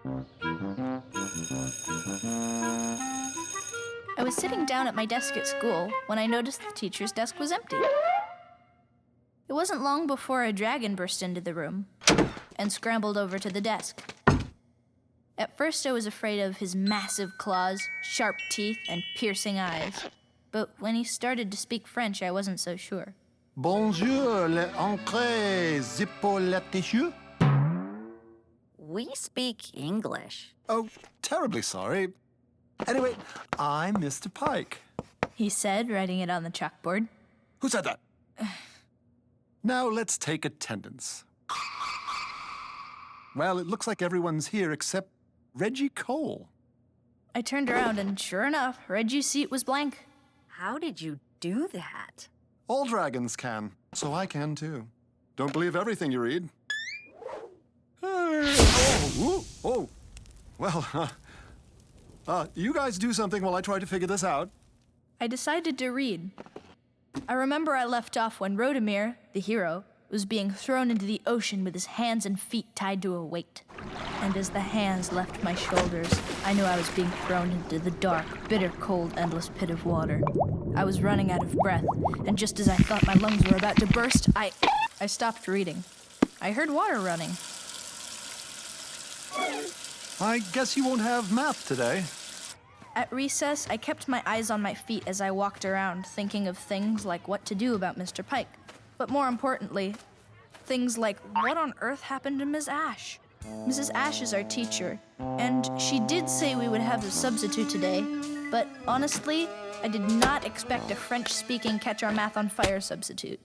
I was sitting down at my desk at school when I noticed the teacher's desk was empty. It wasn't long before a dragon burst into the room and scrambled over to the desk. At first, I was afraid of his massive claws, sharp teeth, and piercing eyes. But when he started to speak French, I wasn't so sure. Bonjour, l'entrée, épaulettes. We speak English. Oh, terribly sorry. Anyway, I'm Mr. Pike. He said, writing it on the chalkboard. Who said that? Now let's take attendance. Well, it looks like everyone's here except Reggie Cole. I turned around and sure enough, Reggie's seat was blank. How did you do that? All dragons can, so I can too. Don't believe everything you read. Oh. Well, you guys do something while I try to figure this out. I decided to read. I remember I left off when Rodemir, the hero, was being thrown into the ocean with his hands and feet tied to a weight. And as the hands left my shoulders, I knew I was being thrown into the dark, bitter cold, endless pit of water. I was running out of breath, and just as I thought my lungs were about to burst, I stopped reading. I heard water running. I guess you won't have math today. At recess, I kept my eyes on my feet as I walked around, thinking of things like what to do about Mr. Pike. But more importantly, things like what on earth happened to Ms. Ash? Mrs. Ash is our teacher, and she did say we would have a substitute today, but honestly, I did not expect a French-speaking catch-our-math-on-fire substitute.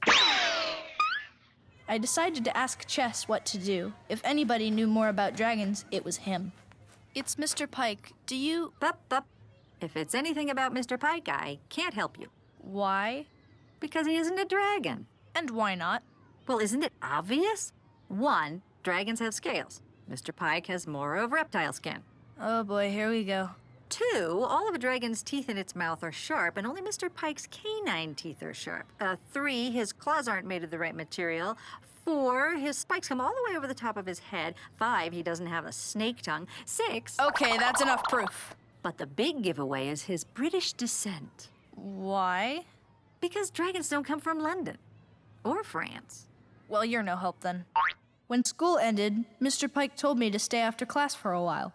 I decided to ask Chess what to do. If anybody knew more about dragons, it was him. It's Mr. Pike. Do you... Bup. If it's anything about Mr. Pike, I can't help you. Why? Because he isn't a dragon. And why not? Well, isn't it obvious? 1, dragons have scales. Mr. Pike has more of reptile skin. Oh boy, here we go. 2, all of a dragon's teeth in its mouth are sharp, and only Mr. Pike's canine teeth are sharp. 3, his claws aren't made of the right material. 4, his spikes come all the way over the top of his head. 5, he doesn't have a snake tongue. 6... Okay, that's enough proof. But the big giveaway is his British descent. Why? Because dragons don't come from London. Or France. Well, you're no help then. When school ended, Mr. Pike told me to stay after class for a while.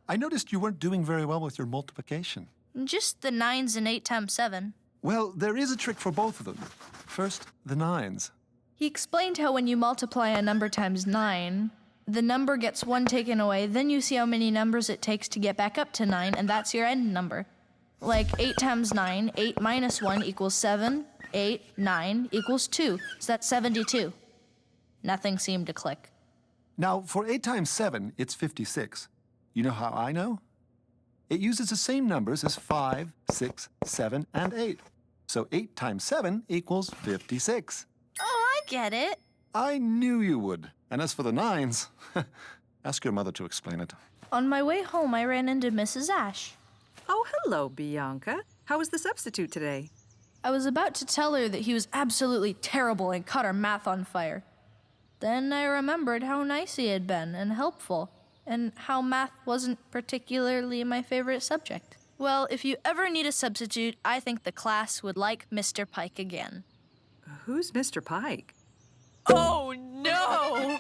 I noticed you weren't doing very well with your multiplication. Just the 9s and 8 times 7. Well, there is a trick for both of them. First, the 9s. He explained how when you multiply a number times 9, the number gets 1 taken away, then you see how many numbers it takes to get back up to 9, and that's your end number. Like 8 times 9, 8 minus 1 equals 7, 8, 9 equals 2, so that's 72. Nothing seemed to click. Now, for 8 times 7, it's 56. You know how I know? It uses the same numbers as 5, 6, 7, and 8. So 8 times 7 equals 56. Oh, I get it. I knew you would. And as for the 9s, ask your mother to explain it. On my way home, I ran into Mrs. Ash. Oh, hello, Bianca. How was the substitute today? I was about to tell her that he was absolutely terrible and caught our math on fire. Then I remembered how nice he had been and helpful, and how math wasn't particularly my favorite subject. Well, if you ever need a substitute, I think the class would like Mr. Pike again. Who's Mr. Pike? Oh, no!